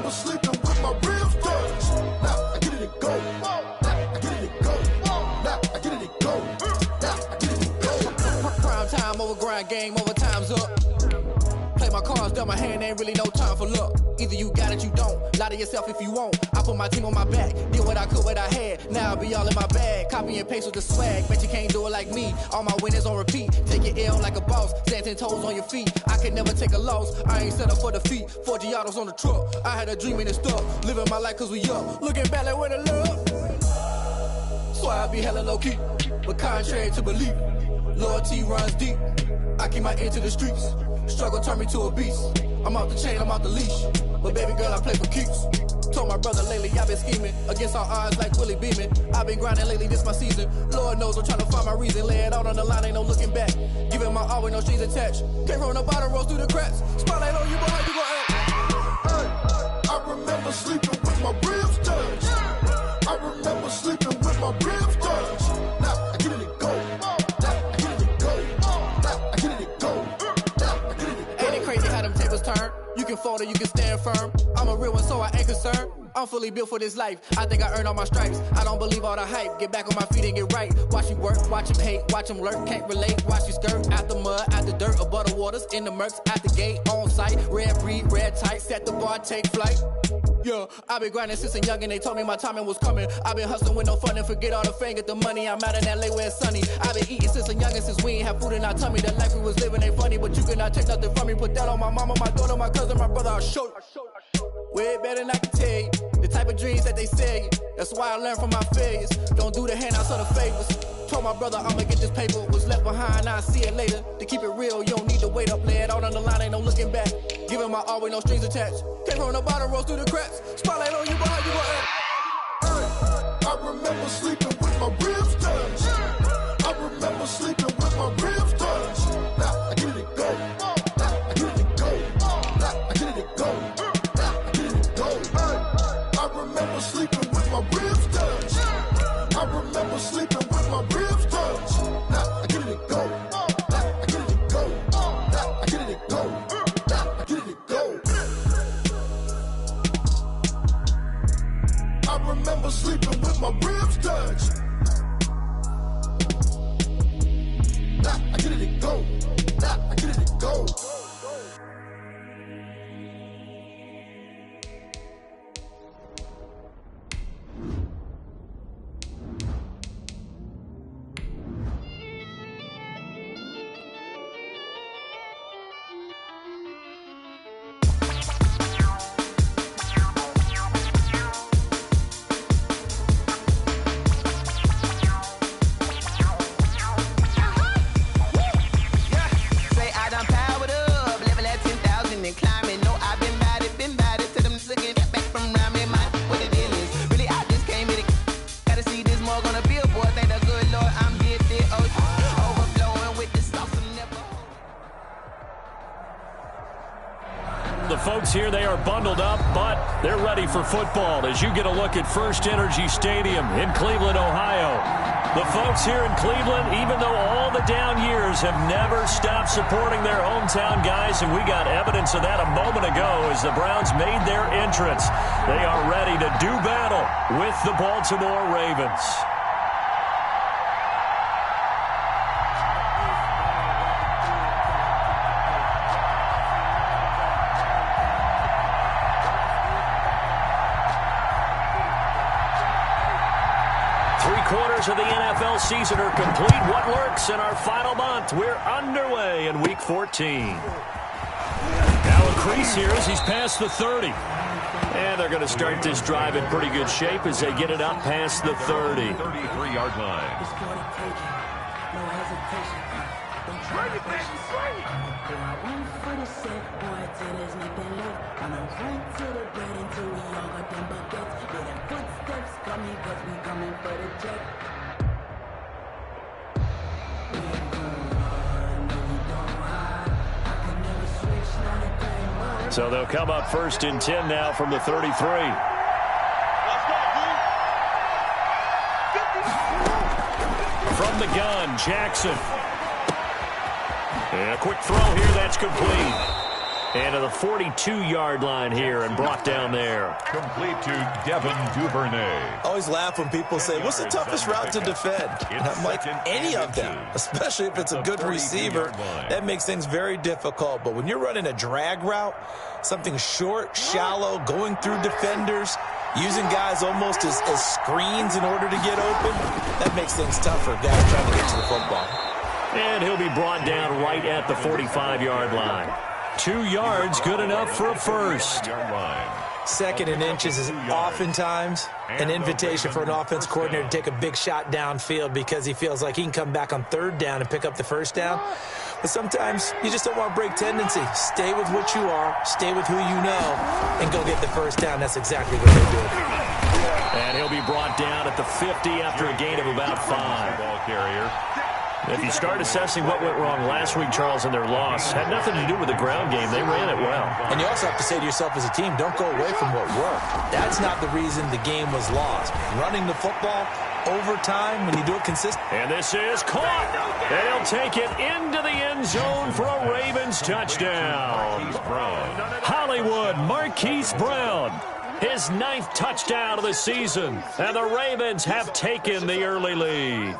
remember sleeping with my ribs touched. Now I get it and go. Now I get it and go. Now I get it and go. Now I get it and go. Prime time over grind game, over time's up. Play my cards, dealt my hand, ain't really no time for luck. Either you got it, you don't. Lie to yourself if you won't. I put my team on my back, did what I could, what I had. Now I'll be all in my bag. Copy and paste with the swag. Bet you can't do it like me. All my winners on repeat. Take your L like a boss. Stand 10 toes on your feet. I can never take a loss. I ain't set up for defeat. 4 Giottos on the truck. I had a dream and it's stuck. Living my life cause we up. Looking back like where the love. So I be hella low key. But contrary to belief, loyalty runs deep. I keep my ear to the streets. Struggle turned me to a beast. I'm off the chain, I'm off the leash. But baby girl, I play for keeps. Told my brother lately, I've been scheming. Against all odds like Willie Beeman. I've been grinding lately, this my season. Lord knows I'm trying to find my reason. Lay it out on the line, ain't no looking back. Giving my all with no strings attached. Came from the bottom, rose through the cracks. Spotlight on you, boy, how you gon' act? Hey, I remember sleeping with my ribs touched. I remember sleeping with my ribs touched. Now I get it and go. Now I get it and go. Now I get it and go. Now I get it and go. Ain't it crazy how them tables turn? You can fold or you can stand firm. I'm a real one, so I ain't concerned. I'm fully built for this life. I think I earned all my stripes. I don't believe all the hype. Get back on my feet and get right. Watch you work, watch him hate, watch him lurk. Can't relate, watch you skirt. Out the mud, out the dirt, above the waters, in the murks, at the gate, on site. Red breed, red tight, set the bar, take flight. Yeah, I've been grinding since a young and they told me my timing was coming. I've been hustling with no fun and forget all the fame, get the money. I'm out in LA where it's sunny. I've been eating since a young and since we ain't have food in our tummy. The life we was living ain't funny, but you cannot take nothing from me. Put that on my mama, my daughter, my cousin, my brother, I'll show you. Way better than I can tell you. The type of dreams that they sell you. That's why I learned from my failures. Don't do the handouts or the favors. Told my brother I'ma get this paper. Was left behind, I'll see it later. To keep it real, you don't need to wait up. Lay it out on the line, ain't no looking back. Giving my all with no strings attached. Came from the bottom, rose through the cracks. Spotlight on you, boy, how you gon' act? Hey, I remember sleeping with my ribs touched. I remember sleeping with my ribs touched. Now I get it and go. Now I get it and go. Now I get it and go. Now I get it and go. Hey, I remember sleeping with my ribs touched. I remember sleeping with my ribs touched. Now I get it and go. Now I get it and go. Now I get it and go. Now I get it and go. I remember sleeping with my ribs touched. Now I get it and go. Now I get it and go. The folks here, they are bundled up, but they're ready for football as you get a look at First Energy Stadium in Cleveland, Ohio. The folks here in Cleveland, even though all the down years, have never stopped supporting their hometown guys, and we got evidence of that a moment ago as the Browns made their entrance. They are ready to do battle with the Baltimore Ravens. Quarters of the NFL season are complete. What lurks in our final month? We're underway in Week 14. Now a crease here as he's past the 30. And they're going to start this drive in pretty good shape as they get it up past the 30. 33-yard line. So they'll come up first and 10 now from the 33. From the gun, Jackson. And a quick throw here, that's complete. And to the 42-yard line here and brought down there. Complete to Devin Duvernay. I always laugh when people say, what's the toughest route to defend? And I'm like, any of them, especially if it's a good receiver. That makes things very difficult. But when you're running a drag route, something short, shallow, going through defenders, using guys almost as screens in order to get open, that makes things tough for guys trying to get to the football. And he'll be brought down right at the 45-yard line. 2 yards, good enough for a first. Second and inches is oftentimes an invitation for an offense coordinator to take a big shot downfield because he feels like he can come back on third down and pick up the first down. But sometimes you just don't want to break tendency. Stay with what you are, stay with who you know, and go get the first down. That's exactly what they do. And he'll be brought down at the 50 after a gain of about 5. Ball carrier. If you start assessing what went wrong last week, Charles, in their loss, had nothing to do with the ground game. They ran it well. And you also have to say to yourself as a team, don't go away from what worked. That's not the reason the game was lost. Running the football over time, when you do it consistently. And this is caught. And he'll take it into the end zone for a Ravens touchdown. Hollywood Marquise Brown. His 9th touchdown of the season. And the Ravens have taken the early lead.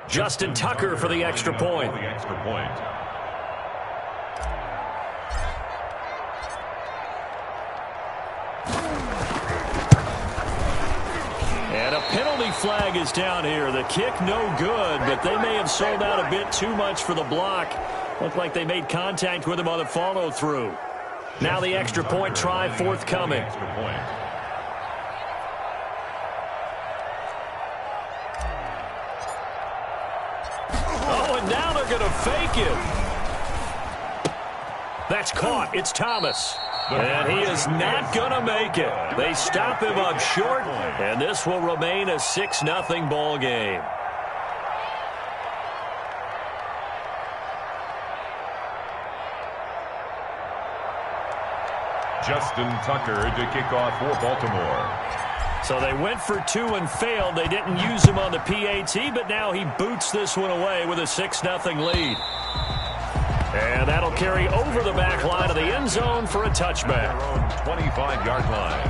Justin Tucker for the extra point. And a penalty flag is down here. The kick no good, but they may have sold out a bit too much for the block. Looked like they made contact with him on the follow-through. Now the extra point try forthcoming. And now they're going to fake it. That's caught. It's Thomas. And he is not going to make it. They stop him up short, and this will remain a 6-0 ball game. Justin Tucker to kick off for Baltimore. So they went for 2 and failed. They didn't use him on the PAT, but now he boots this one away with a 6-0 lead. And that'll carry over the back line of the end zone for a touchback. 25-yard line.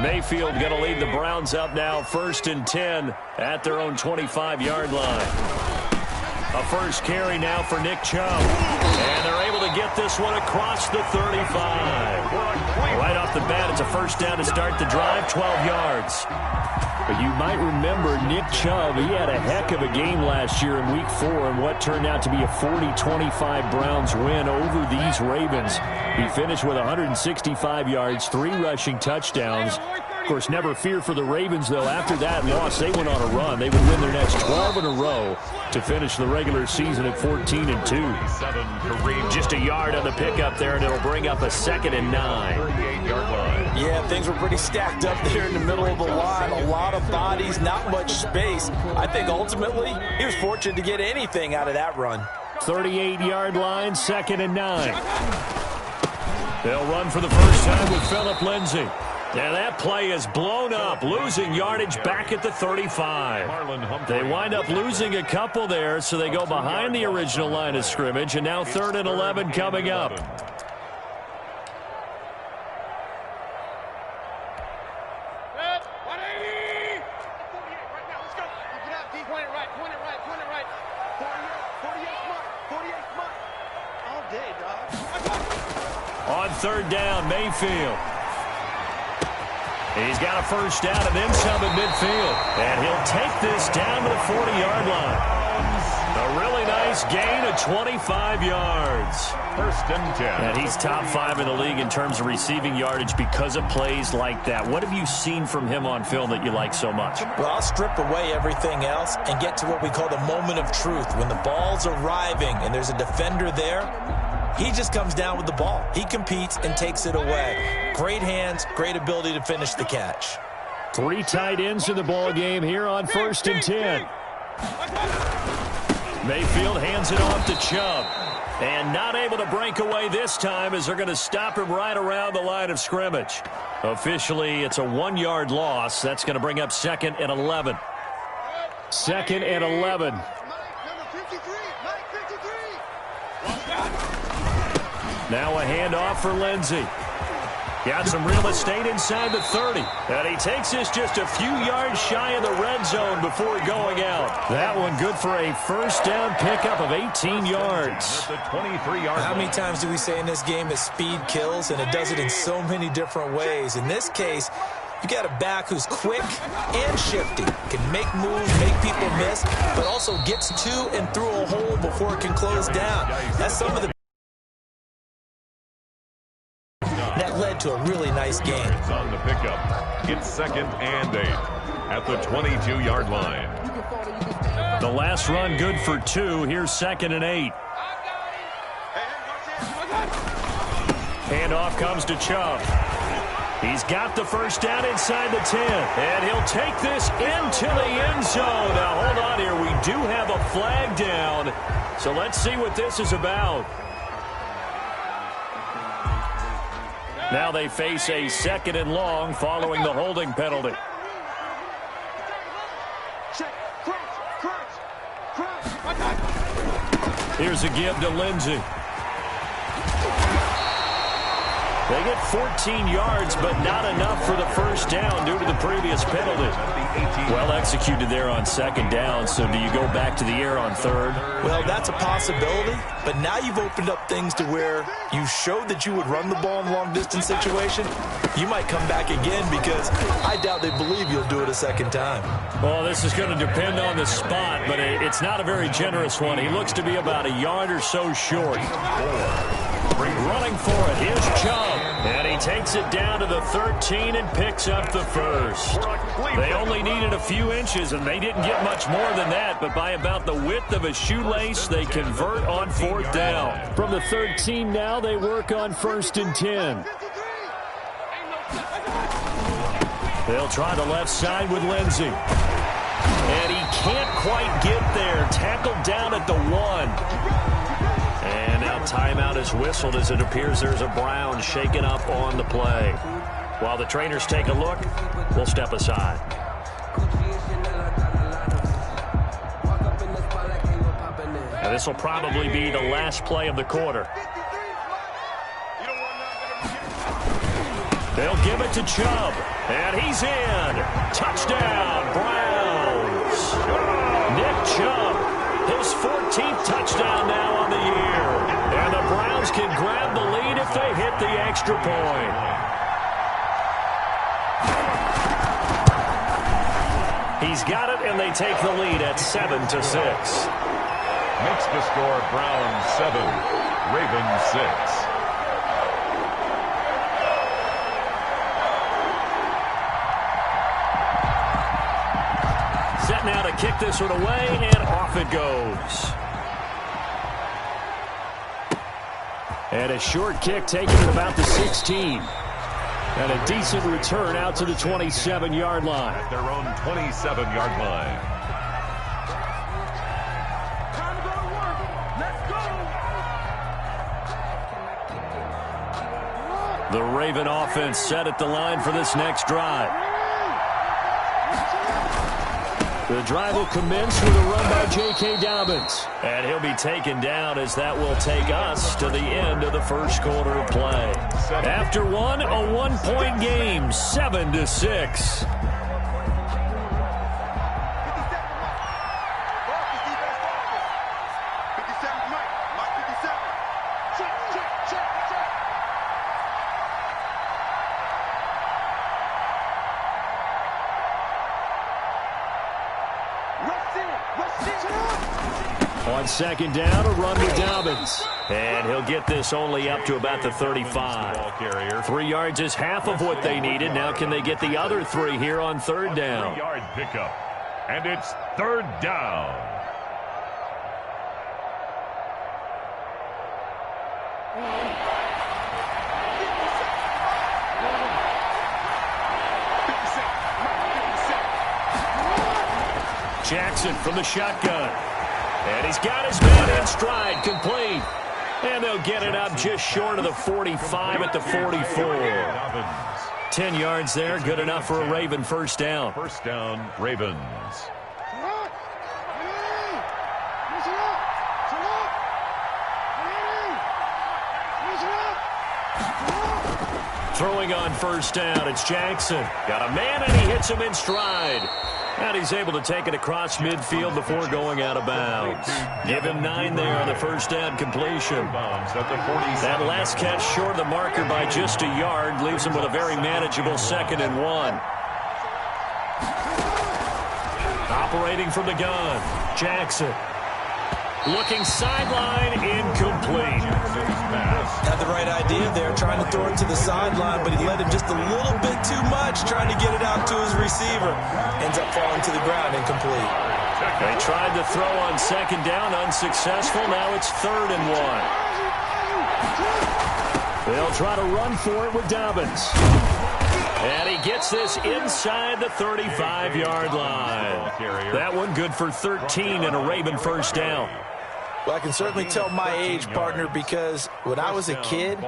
Mayfield going to lead the Browns up now 1st and 10 at their own 25-yard line. A first carry now for Nick Chubb. And they're able to get this one across the 35. Right off the bat, it's a first down to start the drive, 12 yards. But you might remember Nick Chubb, he had a heck of a game last year in Week 4 in what turned out to be a 40-25 Browns win over these Ravens. He finished with 165 yards, 3 rushing touchdowns. Of course, never fear for the Ravens, though. After that loss, they went on a run. They would win their next 12 in a row to finish the regular season at 14-2. Just a yard on the pickup there, and it'll bring up a 2nd and 9. 38-yard line. Yeah, things were pretty stacked up there in the middle of the line. A lot of bodies, not much space. I think ultimately he was fortunate to get anything out of that run. 38-yard line, 2nd and 9. They'll run for the first time with Phillip Lindsay. Now that play is blown up, losing yardage back at the 35. They wind up losing a couple there, so they go behind the original line of scrimmage, and now 3rd and 11 coming up. On 3rd down, Mayfield. He's got a first down and then some at midfield. And he'll take this down to the 40-yard line. A really nice gain of 25 yards. 1st and 10. And he's top 5 in the league in terms of receiving yardage because of plays like that. What have you seen from him on film that you like so much? Well, I'll strip away everything else and get to what we call the moment of truth. When the ball's arriving and there's a defender there, He just comes down with the ball. He competes and takes it away. Great hands, great ability to finish the catch. 3 tight ends in the ball game here on 1st and 10. Mayfield hands it off to Chubb. And not able to break away this time as they're going to stop him right around the line of scrimmage. Officially, it's a 1-yard loss. That's going to bring up 2nd and 11. 2nd and 11. Now a handoff for Lindsey. Got some real estate inside the 30. And he takes this just a few yards shy of the red zone before going out. That one good for a first down pickup of 18 yards. How many times do we say in this game that speed kills, and it does it in so many different ways? In this case, you got a back who's quick and shifty, can make moves, make people miss, but also gets to and through a hole before it can close down. That's some of the that led to a really nice game. It's on the pickup. It's 2nd and 8 at the 22-yard line. The last run good for 2. Here's 2nd and 8. Handoff comes to Chubb. He's got the first down inside the 10. And he'll take this into the end zone. Now, hold on here. We do have a flag down. So let's see what this is about. Now they face a 2nd and long following the holding penalty. Here's a give to Lindsey. They get 14 yards, but not enough for the first down due to the previous penalty. Well executed there on 2nd down, so do you go back to the air on 3rd? Well, that's a possibility, but now you've opened up things to where you showed that you would run the ball in a long-distance situation. You might come back again because I doubt they believe you'll do it a 2nd time. Well, this is going to depend on the spot, but it's not a very generous one. He looks to be about a yard or so short. Running for it, here's Chubb, and he takes it down to the 13 and picks up the first. They only needed a few inches, and they didn't get much more than that, but by about the width of a shoelace, they convert on 4th down. From the 13 now, they work on 1st and 10. They'll try the left side with Lindsey. And he can't quite get there. Tackled down at the 1. And now timeout is whistled as it appears there's a Brown shaken up on the play. While the trainers take a look, we'll step aside. And this will probably be the last play of the quarter. They'll give it to Chubb. And he's in. Touchdown, Browns. Nick Chubb, his 14th touchdown now on the year. And the Browns can grab the lead if they hit the extra point. He's got it, and they take the lead at 7-6. Makes the score Browns 7, Ravens 6. Set now to kick this one away, and off it goes. And a short kick taken at about the 16. And a decent return out to the 27-yard line. At their own 27-yard line. Time to go to work. Let's go. The Raven offense set at the line for this next drive. The drive will commence with a run by J.K. Dobbins. And he'll be taken down as that will take us to the end of the first quarter of play. After one, a 1-point game, 7-6. On 2nd down, a run to Dobbins. And he'll get this only up to about the 35. 3 yards is half of what they needed. Now can they get the other 3 here on 3rd down? 3-yard pickup. And it's 3rd down. Jackson from the shotgun. And he's got his man in stride, complete. And they'll get it up just short of the 45 at the 44. 10 yards there, good enough for a Raven first down. First down, Ravens. Throwing on first down, it's Jackson. Got a man, and he hits him in stride. And he's able to take it across midfield before going out of bounds. Give him 9 there on the first down completion. That last catch short of the marker by just a yard leaves him with a very manageable 2nd and 1. Operating from the gun, Jackson. Looking sideline, incomplete. Had the right idea there, trying to throw it to the sideline, but he led him just a little bit too much, trying to get it out to his receiver. Ends up falling to the ground, incomplete. They tried to throw on 2nd down, unsuccessful. Now it's 3rd and 1. They'll try to run for it with Dobbins. And he gets this inside the 35-yard line. That one good for 13 and a Raven first down. Well, I can certainly tell my age, partner, because when I was a kid,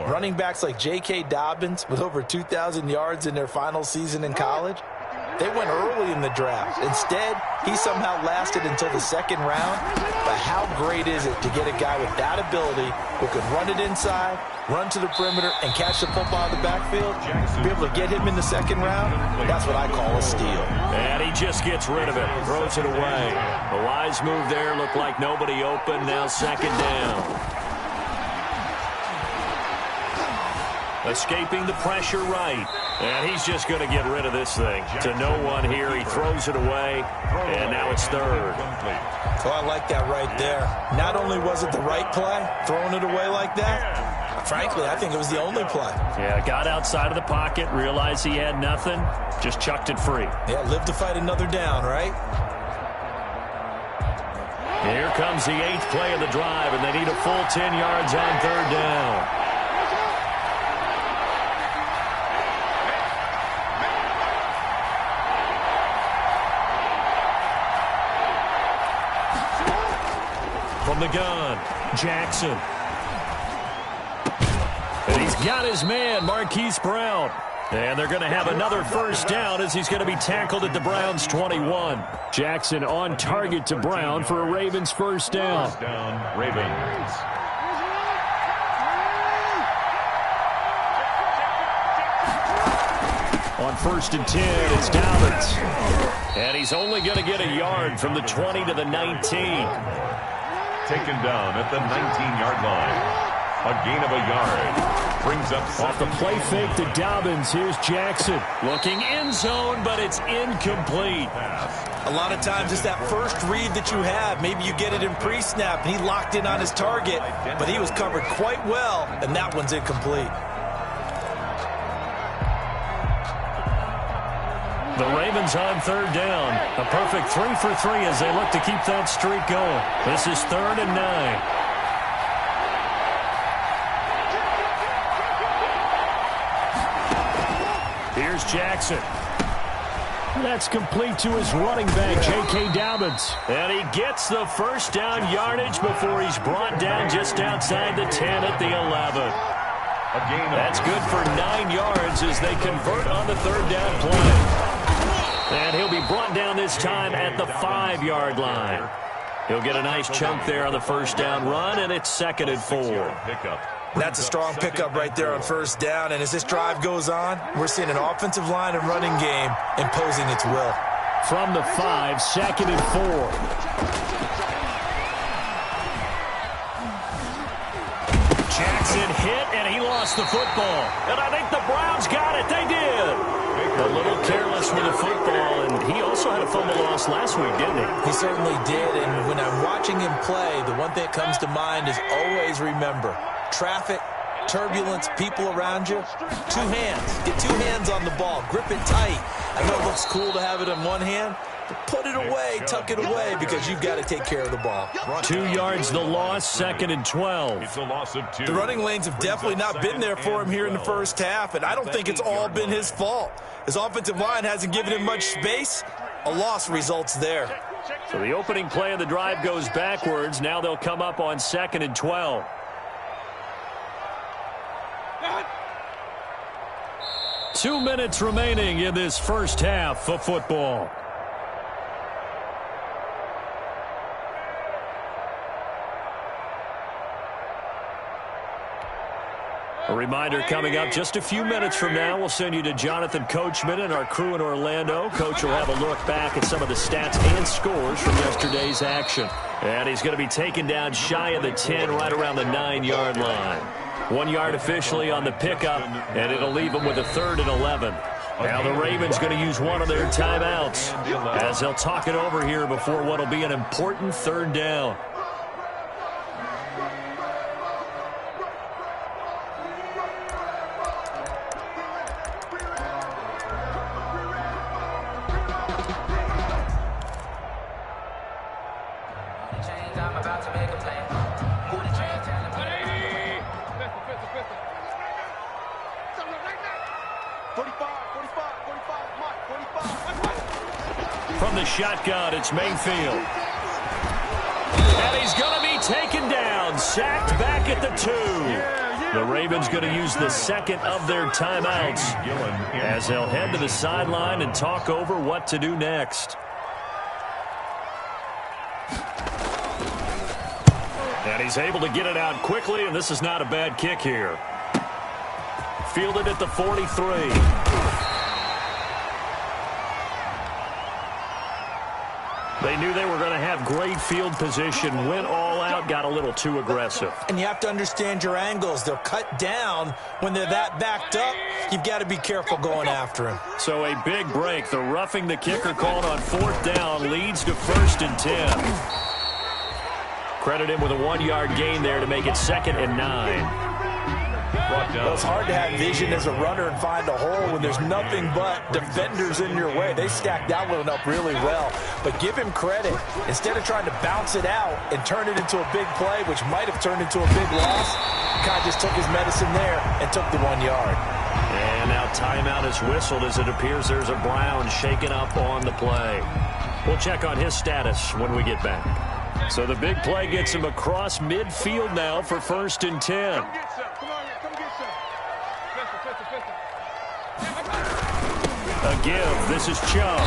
running backs like J.K. Dobbins with over 2,000 yards in their final season in college, they went early in the draft. Instead, he somehow lasted until the 2nd round. But how great is it to get a guy with that ability who can run it inside, run to the perimeter, and catch the football in the backfield? To be able to get him in the 2nd round, that's what I call a steal. And he just gets rid of it, throws it away. A wise move there, looked like nobody open, now 2nd down. Escaping the pressure right. And he's just going to get rid of this thing. To no one here, he throws it away, and now it's 3rd. So I like that right there. Not only was it the right play, throwing it away like that, frankly, I think it was the only play. Yeah, got outside of the pocket, realized he had nothing, just chucked it free. Yeah, live to fight another down, right? Here comes the 8th play of the drive, and they need a full 10 yards on 3rd down. From the gun, Jackson. And he's got his man, Marquise Brown. And they're going to have another first down as he's going to be tackled at the Browns' 21. Jackson on target to Brown for a Ravens first down. First down, Ravens. On 1st and 10, it's Dobbins. And he's only going to get a yard from the 20 to the 19. Taken down at the 19-yard line. A gain of a yard. Brings up off the play fake to Dobbins. Here's Jackson. Looking end zone, but it's incomplete. A lot of times it's that first read that you have. Maybe you get it in pre-snap, and he locked in on his target, but he was covered quite well, and that one's incomplete. The Ravens on 3rd down. A perfect 3 for 3 as they look to keep that streak going. This is 3rd and 9. Here's Jackson. That's complete to his running back, J.K. Dobbins. And he gets the first down yardage before he's brought down just outside the 10 at the 11. That's good for 9 yards as they convert on the 3rd down play. And he'll be brought down this time at the 5-yard line. He'll get a nice chunk there on the first down run, and it's 2nd and 4. That's a strong pickup right there on first down, and as this drive goes on, we're seeing an offensive line and running game imposing its will. From the 5, 2nd and 4. Jackson hit, and he lost the football. And I think the Browns got it. They did. A little careless with the football, and he also had a fumble loss last week, didn't he? He certainly did, and when I'm watching him play, the one thing that comes to mind is always remember, traffic, turbulence, people around you, 2 hands. Get 2 hands on the ball. Grip it tight. I know it looks cool to have it in one hand, but put it away, tuck it away, because you've got to take care of the ball. 2 yards the loss, 2nd and 12. It's a loss of 2. The running lanes have definitely not been there for him here in the first half, and I don't think it's all been his fault. His offensive line hasn't given him much space. A loss results there. So the opening play of the drive goes backwards. Now they'll come up on 2nd and 12. Two minutes remaining in this first half of football. A reminder coming up just a few minutes from now, we'll send you to Jonathan Coachman and our crew in Orlando. Coach will have a look back at some of the stats and scores from yesterday's action. And he's going to be taken down shy of the 10, right around the 9-yard line. 1 yard officially on the pickup, and it'll leave him with a 3rd and 11. Now the Ravens going to use one of their timeouts as they'll talk it over here before what will be an important 3rd down. From the shotgun, it's Mayfield. And he's going to be taken down, sacked back at the 2. The Ravens going to use the second of their timeouts as they'll head to the sideline and talk over what to do next. And he's able to get it out quickly, and this is not a bad kick here. Fielded at the 43. They knew they were going to have great field position, went all out, got a little too aggressive. And you have to understand your angles. They're cut down. When they're that backed up, you've got to be careful going after him. So a big break. The roughing the kicker called on 4th down leads to 1st and 10. Credit him with a 1-yard gain there to make it 2nd and 9. Well, it's hard to have vision as a runner and find a hole when there's nothing but defenders in your way. They stacked that one up really well. But give him credit. Instead of trying to bounce it out and turn it into a big play, which might have turned into a big loss, kind of just took his medicine there and took the 1 yard. And now timeout is whistled as it appears there's a Brown shaken up on the play. We'll check on his status when we get back. So the big play gets him across midfield now for 1st and 10. A give. This is Chubb.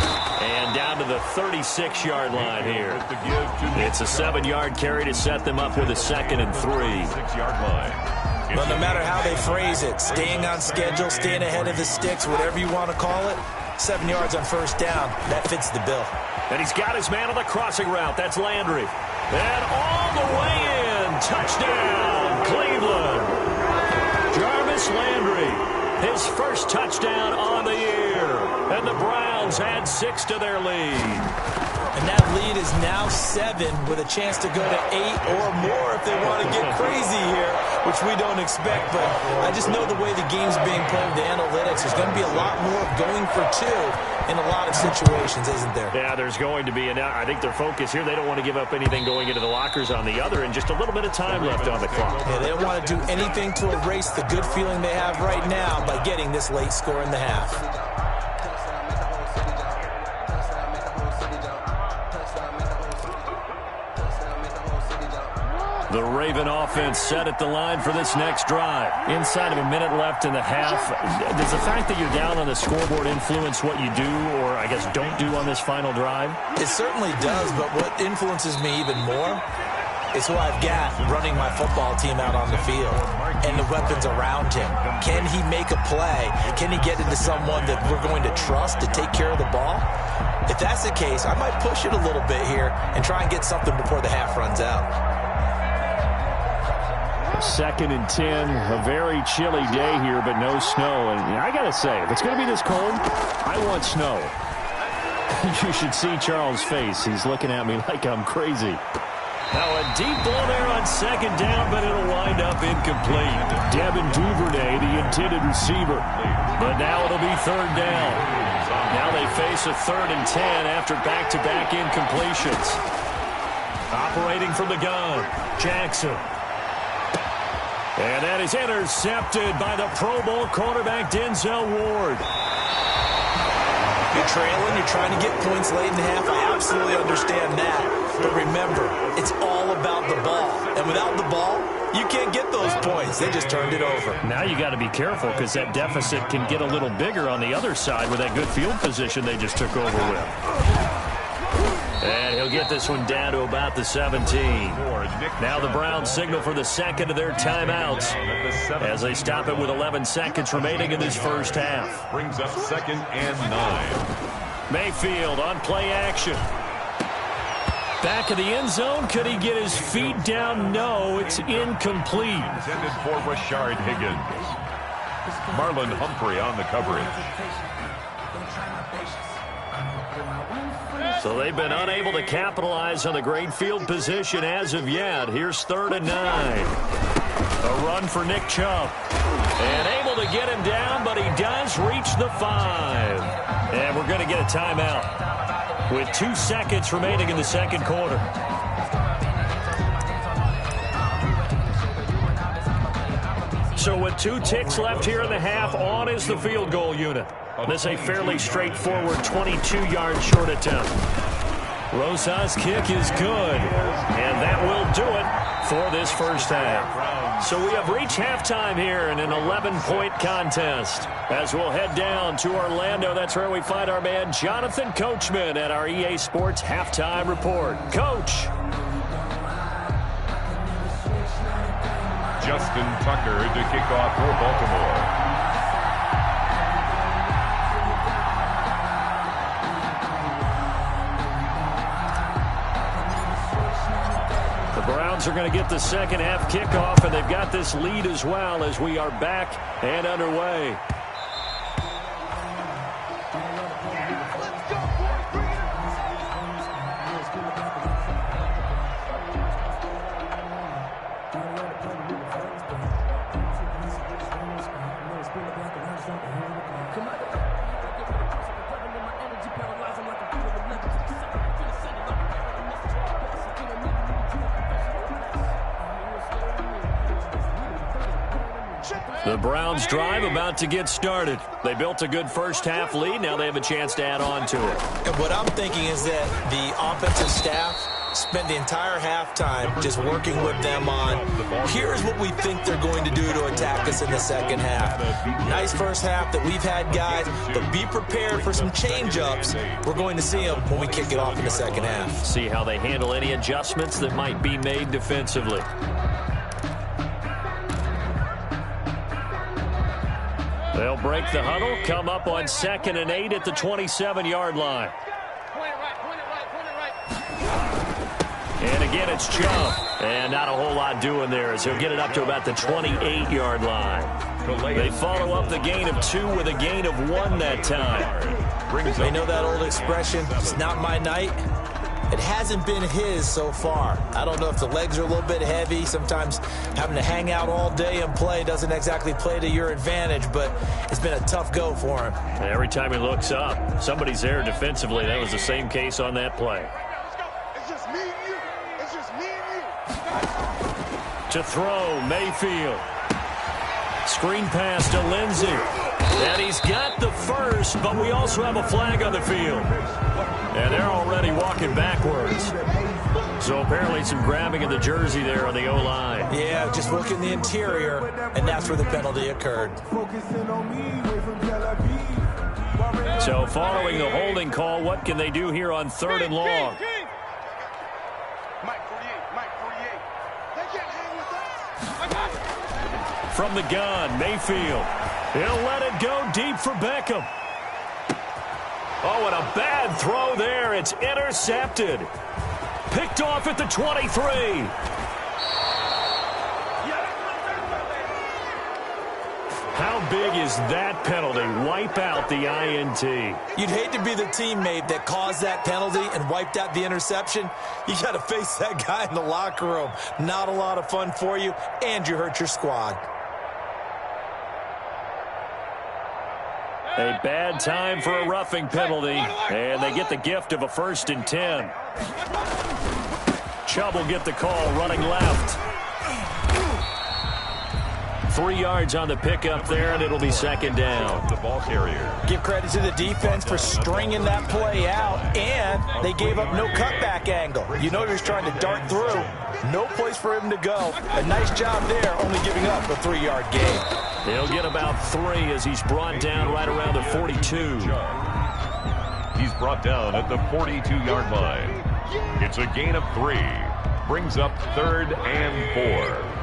And down to the 36-yard line here. It's a 7-yard carry to set them up with a 2nd and 3. 6-yard line. Well, no matter how they phrase it, staying on schedule, staying ahead of the sticks, whatever you want to call it, 7 yards on 1st down, that fits the bill. And he's got his man on the crossing route. That's Landry. And all the way in. Touchdown, Cleveland. Jarvis Landry, his first touchdown on the year. And the Browns add 6 to their lead. And that lead is now 7 with a chance to go to 8 or more if they want to get crazy here, which we don't expect. But I just know the way the game's being played with the analytics, there's going to be a lot more going for 2 in a lot of situations, isn't there? Yeah, there's going to be. And I think their focus here, they don't want to give up anything going into the lockers on the other, and just a little bit of time left on the clock. Yeah, they don't want to do anything to erase the good feeling they have right now by getting this late score in the half. The Raven offense set at the line for this next drive. Inside of a minute left in the half, does the fact that you're down on the scoreboard influence what you do, or I guess don't do on this final drive? It certainly does, but what influences me even more is who I've got running my football team out on the field and the weapons around him. Can he make a play? Can he get into someone that we're going to trust to take care of the ball? If that's the case, I might push it a little bit here and try and get something before the half runs out. 2nd and 10, a very chilly day here, but no snow. And I got to say, if it's going to be this cold, I want snow. You should see Charles' face. He's looking at me like I'm crazy. Now a deep ball there on 2nd down, but it'll wind up incomplete. Devin Duvernay, the intended receiver. But now it'll be 3rd down. Now they face a 3rd and 10 after back-to-back incompletions. Operating from the gun, Jackson. And that is intercepted by the Pro Bowl cornerback Denzel Ward. You're trailing, you're trying to get points late in the half. I absolutely understand that. But remember, it's all about the ball. And without the ball, you can't get those points. They just turned it over. Now you got to be careful because that deficit can get a little bigger on the other side with that good field position they just took over with. And he'll get this one down to about the 17. Now the Browns signal for the second of their timeouts as they stop it with 11 seconds remaining in this first half. Brings up 2nd and 9. Mayfield on play action. Back of the end zone. Could he get his feet down? No, it's incomplete. Intended for Rashard Higgins. Marlon Humphrey on the coverage. So they've been unable to capitalize on the great field position as of yet. Here's 3rd and 9. A run for Nick Chubb. And able to get him down, but he does reach the 5. And we're going to get a timeout with 2 seconds remaining in the second quarter. So with 2 ticks left here in the half, on is the field goal unit. This a fairly straightforward 22-yard short attempt. Rosa's kick is good, and that will do it for this first half. So we have reached halftime here in an 11-point contest. As we'll head down to Orlando, that's where we find our man Jonathan Coachman at our EA Sports Halftime Report. Coach. Justin Tucker to kick off for Baltimore. The Browns are going to get the second half kickoff, and they've got this lead as well as we are back and underway. The Browns drive about to get started. They built a good first half lead. Now they have a chance to add on to it. And what I'm thinking is that the offensive staff spent the entire halftime just working with them on, here's what we think they're going to do to attack us in the second half. Nice first half that we've had, guys, but be prepared for some change-ups. We're going to see them when we kick it off in the second half. See how they handle any adjustments that might be made defensively. They'll break the huddle, come up on 2nd and 8 at the 27-yard line. And again, it's Chubb. And not a whole lot doing there as he'll get it up to about the 28-yard line. They follow up the gain of 2 with a gain of 1 that time. They know that old expression, it's not my night. It hasn't been his so far. I don't know if the legs are a little bit heavy. Sometimes having to hang out all day and play doesn't exactly play to your advantage, but it's been a tough go for him. Every time he looks up, somebody's there defensively. That was the same case on that play. It's just me and you. It's just me and you. To throw, Mayfield. Screen pass to Lindsey. And he's got the first, but we also have a flag on the field. And they're already walking backwards. So apparently some grabbing in the jersey there on the O-line. Yeah, just look in the interior, and that's where the penalty occurred. So following the holding call, what can they do here on 3rd and long? From the gun, Mayfield. He'll let it go deep for Beckham. Oh, and a bad throw there. It's intercepted. Picked off at the 23. How big is that penalty? Wipe out the INT. You'd hate to be the teammate that caused that penalty and wiped out the interception. You got to face that guy in the locker room. Not a lot of fun for you, and you hurt your squad. A bad time for a roughing penalty, and they get the gift of a 1st and 10. Chubb will get the call running left. 3 yards on the pickup there, and it'll be second down. The ball carrier. Give credit to the defense for stringing that play out, and they gave up no cutback angle. You know they're trying to dart through. No place for him to go. A nice job there, only giving up a 3-yard gain. He'll get about 3 as he's brought down right around the 42. He's brought down at the 42-yard line. It's a gain of 3. Brings up 3rd and 4.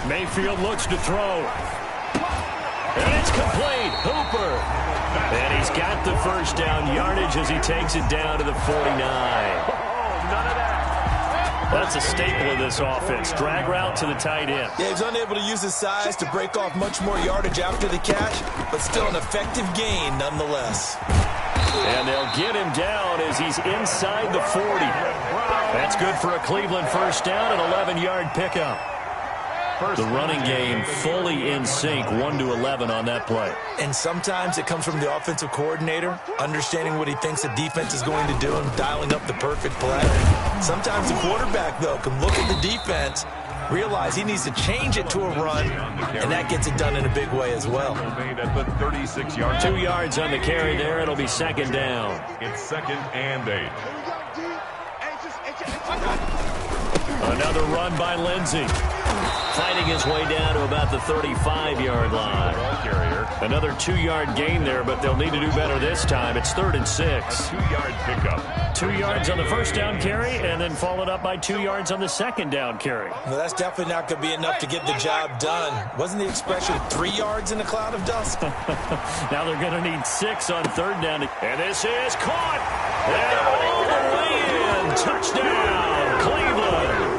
Mayfield looks to throw. And it's complete. Hooper. And he's got the first down yardage as he takes it down to the 49. None of that. That's a staple of this offense. Drag route to the tight end. Yeah, he's unable to use his size to break off much more yardage after the catch, but still an effective gain nonetheless. And they'll get him down as he's inside the 40. That's good for a Cleveland first down, an 11-yard pickup. The running game fully in sync, 1-11 on that play. And sometimes it comes from the offensive coordinator, understanding what he thinks the defense is going to do and dialing up the perfect play. Sometimes the quarterback, though, can look at the defense, realize he needs to change it to a run, and that gets it done in a big way as well. 2 yards on the carry there. It'll be second down. It's 2nd and 8. Another run by Lindsey. Fighting his way down to about the 35-yard line. Another 2-yard gain there, but they'll need to do better this time. It's 3rd and 6. 2-yard pickup. 2 yards on the first down carry, and then followed up by 2 yards on the second down carry. Well, that's definitely not going to be enough to get the job done. Wasn't the expression 3 yards in a cloud of dust? Now they're going to need 6 on 3rd down. And this is caught. And all the way in. Touchdown, Cleveland.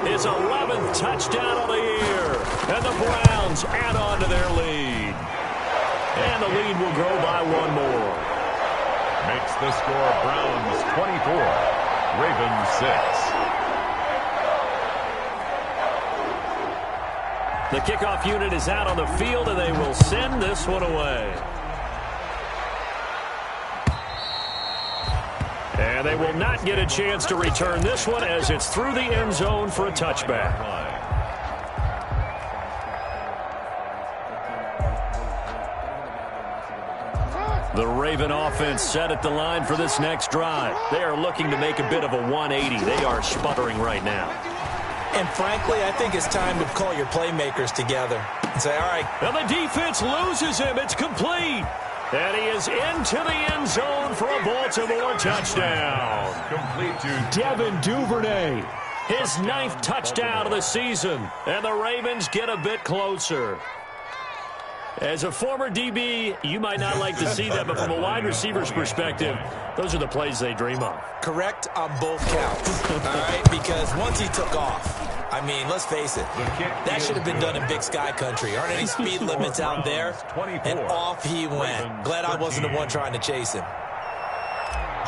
His 11th touchdown of the year. And the Browns add on to their lead. And the lead will grow by 1 more. Makes the score Browns 24, Ravens 6. The kickoff unit is out on the field, and they will send this one away. And they will not get a chance to return this one as it's through the end zone for a touchback. The Raven offense set at the line for this next drive. They are looking to make a bit of a 180. They are sputtering right now. And frankly, I think it's time to call your playmakers together and say, all right. And the defense loses him. It's complete. And he is into the end zone for a Baltimore touchdown. Complete to Devin Duvernay. His 9th touchdown of the season. And the Ravens get a bit closer. As a former DB, you might not like to see that, but from a wide receiver's perspective, those are the plays they dream of. Correct on both counts, all right? Because once he took off, I mean, let's face it, that should have been done in Big Sky country. Aren't any speed limits out there? And off he went. Glad I wasn't the one trying to chase him.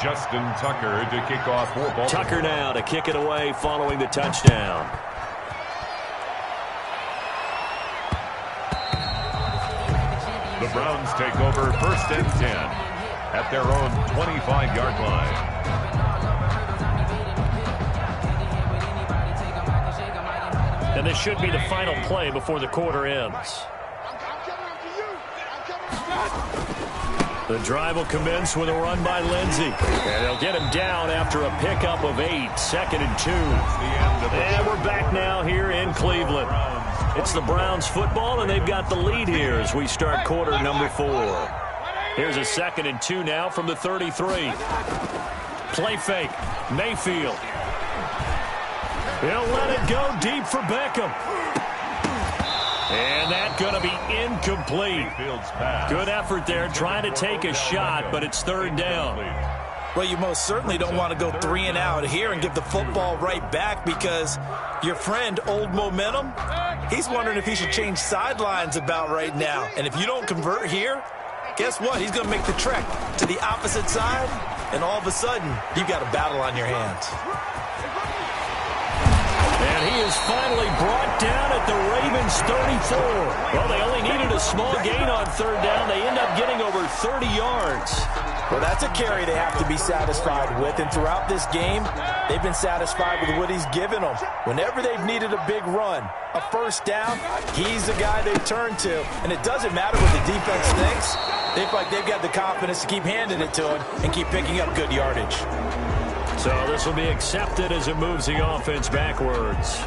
Justin Tucker to kick off for Baltimore. Tucker now to kick it away following the touchdown. The Browns take over 1st and 10 at their own 25-yard line. And this should be the final play before the quarter ends. The drive will commence with a run by Lindsey. And they'll get him down after a pickup of 8, 2nd and 2. And we're back now here in Cleveland. It's the Browns football, and they've got the lead here as we start quarter number 4. Here's a 2nd and 2 now from the 33. Play fake. Mayfield. He'll let it go deep for Beckham. And that's going to be incomplete. Good effort there trying to take a shot, but it's 3rd down. Well, you most certainly don't want to go 3 and out here and give the football right back because your friend, Old Momentum, he's wondering if he should change sidelines about right now. And if you don't convert here, guess what? He's going to make the trek to the opposite side, and all of a sudden, you've got a battle on your hands. And he is finally brought down at the Ravens' 34. Well, they only needed a small gain on third down. They end up getting over 30 yards. Well, that's a carry they have to be satisfied with. And throughout this game, they've been satisfied with what he's given them. Whenever they've needed a big run, a first down, he's the guy they turn to. And it doesn't matter what the defense thinks. They feel like they've got the confidence to keep handing it to him and keep picking up good yardage. So this will be accepted as it moves the offense backwards.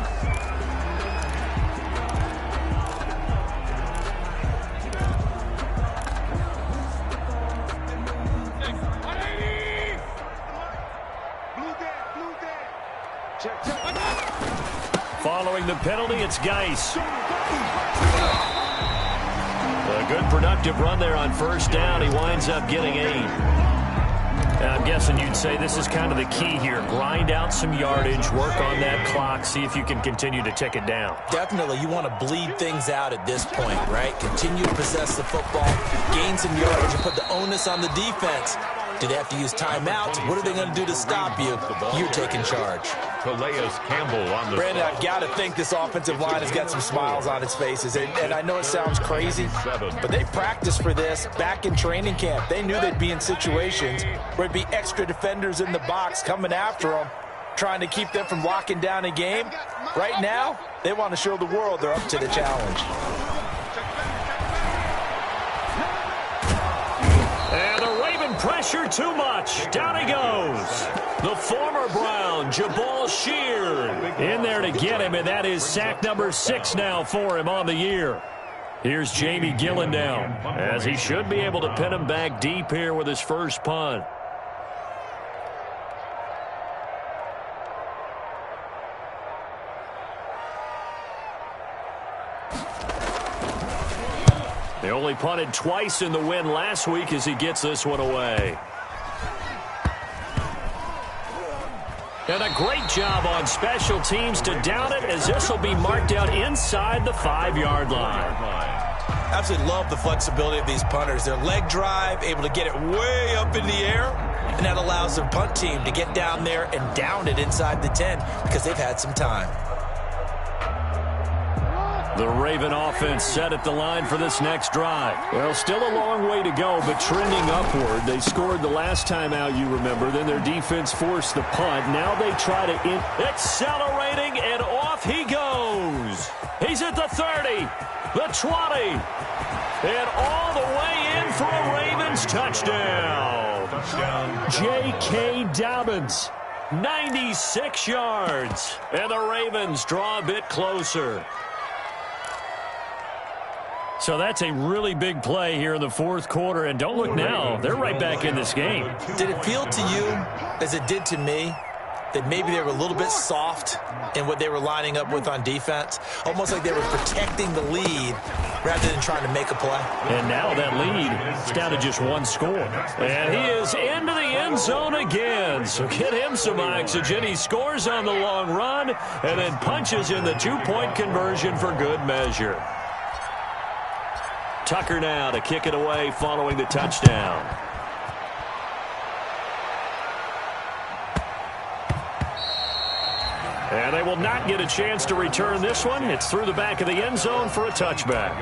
Following the penalty, it's Geis. A good productive run there on first down. He winds up getting 8. I'm guessing you'd say this is kind of the key here. Grind out some yardage, work on that clock, see if you can continue to tick it down. Definitely, you want to bleed things out at this point, right? Continue to possess the football, gain some yardage, and put the onus on the defense. Do they have to use timeouts? What are they going to do to stop you? You're taking charge. Campbell on the Brandon, I've got to think this offensive line has got some smiles on its faces. And I know it sounds crazy, but they practiced for this back in training camp. They knew they'd be in situations where there'd be extra defenders in the box coming after them, trying to keep them from locking down a game. Right now, they want to show the world they're up to the challenge. And the Raven pressure too much. Down he goes. The former Brown, Jabal Sheard, in there to get him, and that is sack number 6 now for him on the year. Here's Jamie Gillen down, as he should be able to pin him back deep here with his first punt. They only punted twice in the win last week as he gets this one away. And a great job on special teams to down it, as this will be marked out inside the 5-yard line. Absolutely love the flexibility of these punters. Their leg drive, able to get it way up in the air, and that allows their punt team to get down there and down it inside the 10 because they've had some time. The Raven offense set at the line for this next drive. Well, still a long way to go, but trending upward. They scored the last time out, you remember. Then their defense forced the punt. Now they try to accelerating, and off he goes. He's at the 30, the 20, and all the way in for a Ravens touchdown. J.K. Dobbins, 96 yards, and the Ravens draw a bit closer. So that's a really big play here in the fourth quarter. And don't look now, they're right back in this game. Did it feel to you, as it did to me, that maybe they were a little bit soft in what they were lining up with on defense? Almost like they were protecting the lead rather than trying to make a play. And now that lead is down to just 1 score. And he is into the end zone again. So get him some oxygen. He scores on the long run and then punches in the 2-point conversion for good measure. Tucker now to kick it away following the touchdown. And they will not get a chance to return this one. It's through the back of the end zone for a touchback.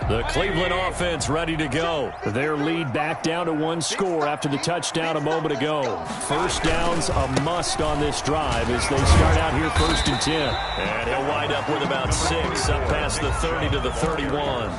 The Cleveland offense ready to go. Their lead back down to 1 score after the touchdown a moment ago. First down's a must on this drive as they start out here 1st and 10. And he'll wind up with about 6 up past the 30 to the 31.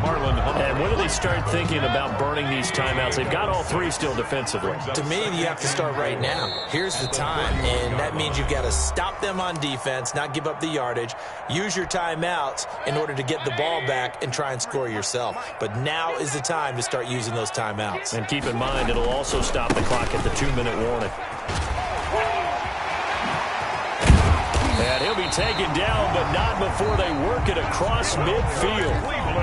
And when do they start thinking about burning these timeouts? They've got all 3 still defensively. To me, you have to start right now. Here's the time, and that means you've got to stop them on defense, not give up the yardage, use your timeouts in order to get the ball back and try and score yourself. But now is the time to start using those timeouts. And keep in mind, it'll also stop the clock at the 2-minute warning. And he'll be taken down, but not before they work it across midfield.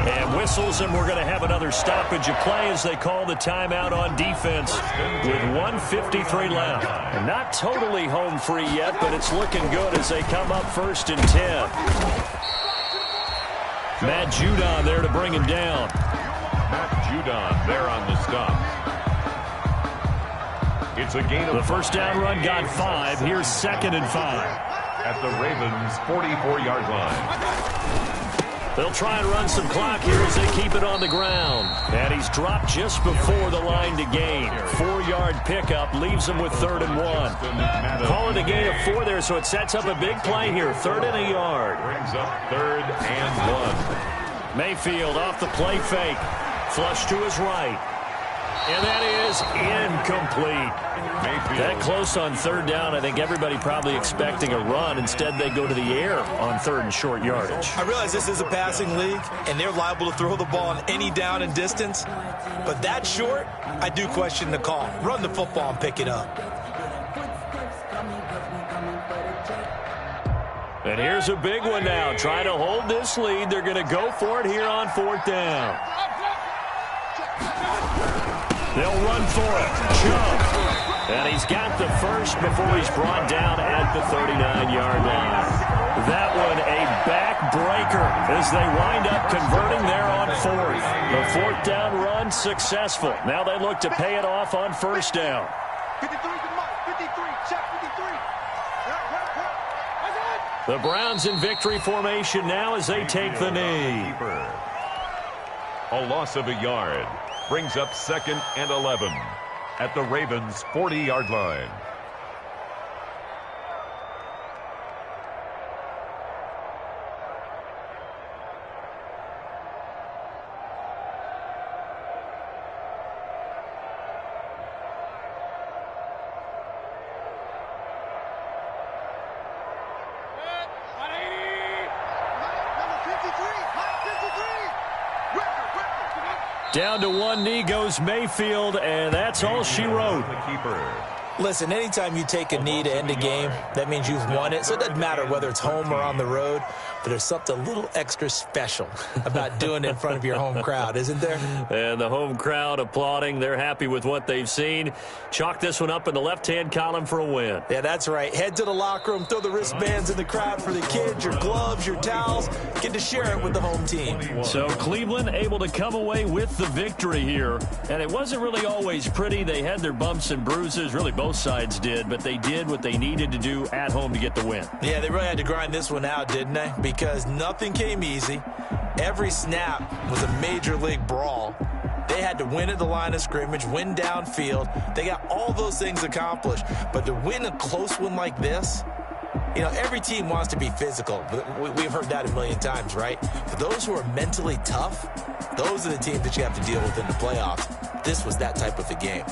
And whistles, and we're going to have another stoppage of play as they call the timeout on defense with 1:53 left. And not totally home free yet, but it's looking good as they come up 1st and 10. Matt Judon there to bring him down. Matt Judon there on the stop. It's a gain of the first down run got 5. Here's 2nd and 5. At the Ravens' 44-yard line. They'll try and run some clock here as they keep it on the ground. And he's dropped just before the line to gain. 4-yard pickup leaves him with 3rd and 1. Call it a gain of 4 there, so it sets up a big play here. 3rd and a yard. Brings up 3rd and 1. Mayfield off the play fake. Flush to his right. And that is incomplete. Mayfield. That close on 3rd down. I think everybody probably expecting a run. Instead, they go to the air on 3rd and short yardage. I realize this is a passing league, and they're liable to throw the ball on any down and distance. But that short, I do question the call. Run the football and pick it up. And here's a big one now. Trying to hold this lead. They're going to go for it here on 4th down. They'll run for it. Chubb. And he's got the first before he's brought down at the 39-yard line. That one a backbreaker as they wind up converting there on 4th. The 4th down run successful. Now they look to pay it off on 1st down. 53, check 53. The Browns in victory formation now as they take the knee. A loss of a yard. Brings up 2nd and 11 at the Ravens' 40-yard line. Down to one knee goes Mayfield, and that's all she wrote. The keeper. Listen, anytime you take a knee to end a game, that means you've won it. So it doesn't matter whether it's home or on the road, but there's something a little extra special about doing it in front of your home crowd, isn't there? And the home crowd applauding. They're happy with what they've seen. Chalk this one up in the left-hand column for a win. Yeah, that's right. Head to the locker room, throw the wristbands in the crowd for the kids, your gloves, your towels. Get to share it with the home team. So Cleveland able to come away with the victory here. And it wasn't really always pretty. They had their bumps and bruises. Really, both sides did. But they did what they needed to do at home to get the win. Yeah, they really had to grind this one out, didn't they? Because nothing came easy. Every snap was a major league brawl. They had to win at the line of scrimmage, win downfield. They got all those things accomplished. But to win a close one like this, you know, every team wants to be physical. We've heard that a million times, right? But those who are mentally tough, those are the teams that you have to deal with in the playoffs. This was that type of a game.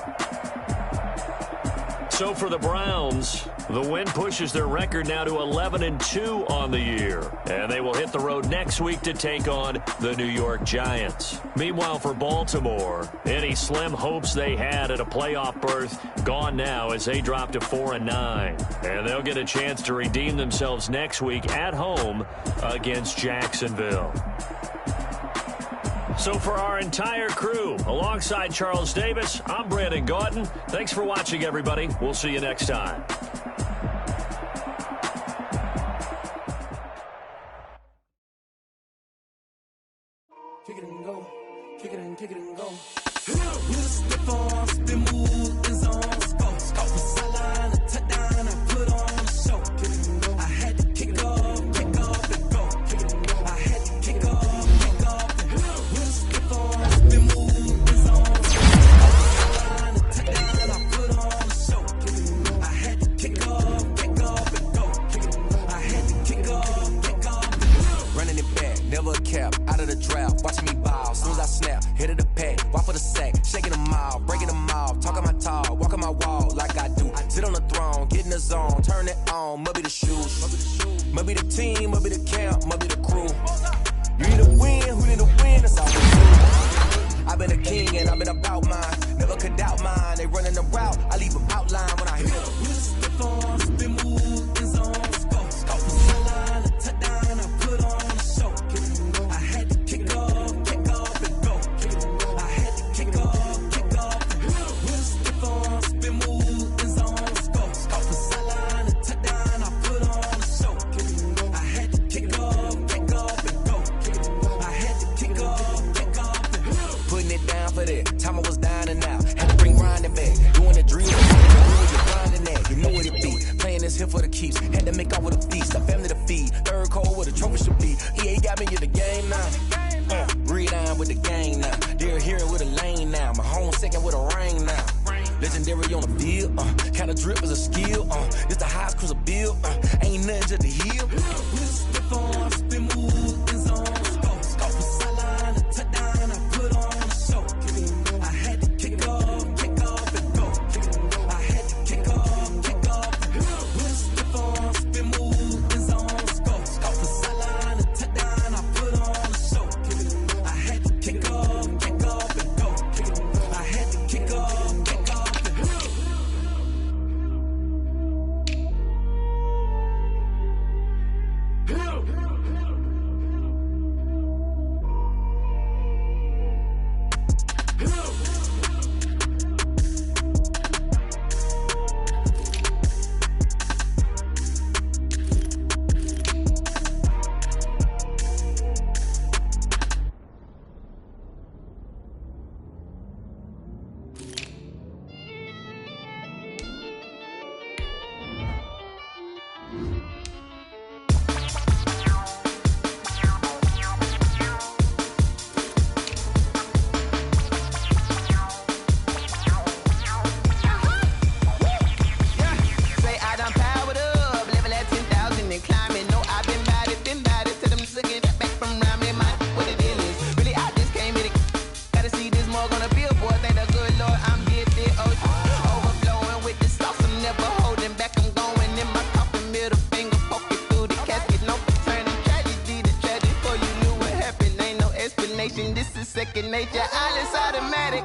So for the Browns, the win pushes their record now to 11-2 on the year. And they will hit the road next week to take on the New York Giants. Meanwhile, for Baltimore, any slim hopes they had at a playoff berth gone now as they drop to 4-9. And they'll get a chance to redeem themselves next week at home against Jacksonville. So for our entire crew, alongside Charles Davis, I'm Brandon Gaudin. Thanks for watching, everybody. We'll see you next time. Kick it and go. Kick it and kick it and go. Watching me ball, soon as I snap, hit of the pack, walk for the sack, shaking them all, breaking them off, talking my talk, walking my wall like I do. Sit on the throne, get in the zone, turn it on, must be the shoes, must be the team, must be the camp, must be the crew. You need to win, who need to win, that's all we do. I've been a king and I've been about mine, never could doubt mine, they running the route, I leave them outline when I hit them. keeps. Had to make off with a feast, a family to feed. Third cold where the trophy should be. EA got me in the game now. Read on with the gang now. They're here with a lane now. My home second with a ring now. Legendary on the field, kinda drip is a skill, it's the highest cruiser bill, ain't nothing just to heal. Step on, spin move, in zone, scope from sideline to touchdown, I put on a show. I had to kick off and go. I had to kick off and go. Step on, spin move, in zone, scope from sideline to touchdown, I put on a show. I had to kick off and go. I had to kick off. This is second nature, all is automatic.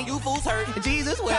You fools hurt. Jesus will.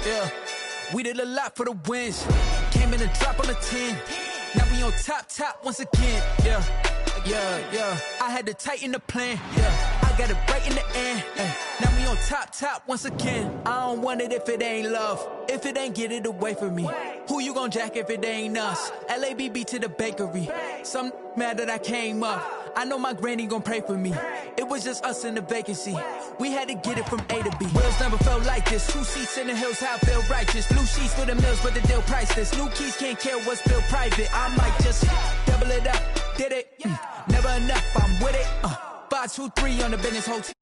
Yeah, we did a lot for the wins. Came in and drop on the 10. Now we on top once again. Yeah. I had to tighten the plan. Yeah, I got it right in the end. Now we on top once again. I don't want it if it ain't love. If it ain't, get it away from me. Who you gon' jack if it ain't us? LABB to the bakery. Some mad that I came up. I know my granny gon' pray for me. It was just us in the vacancy. We had to get it from A to B. Wheels never felt like this. 2 seats in the hills, how I feel righteous. Blue sheets for the mills, but the deal priceless. New keys can't care what's built private. I might just double it up. Did it? Never enough. I'm 523 on the business hotel.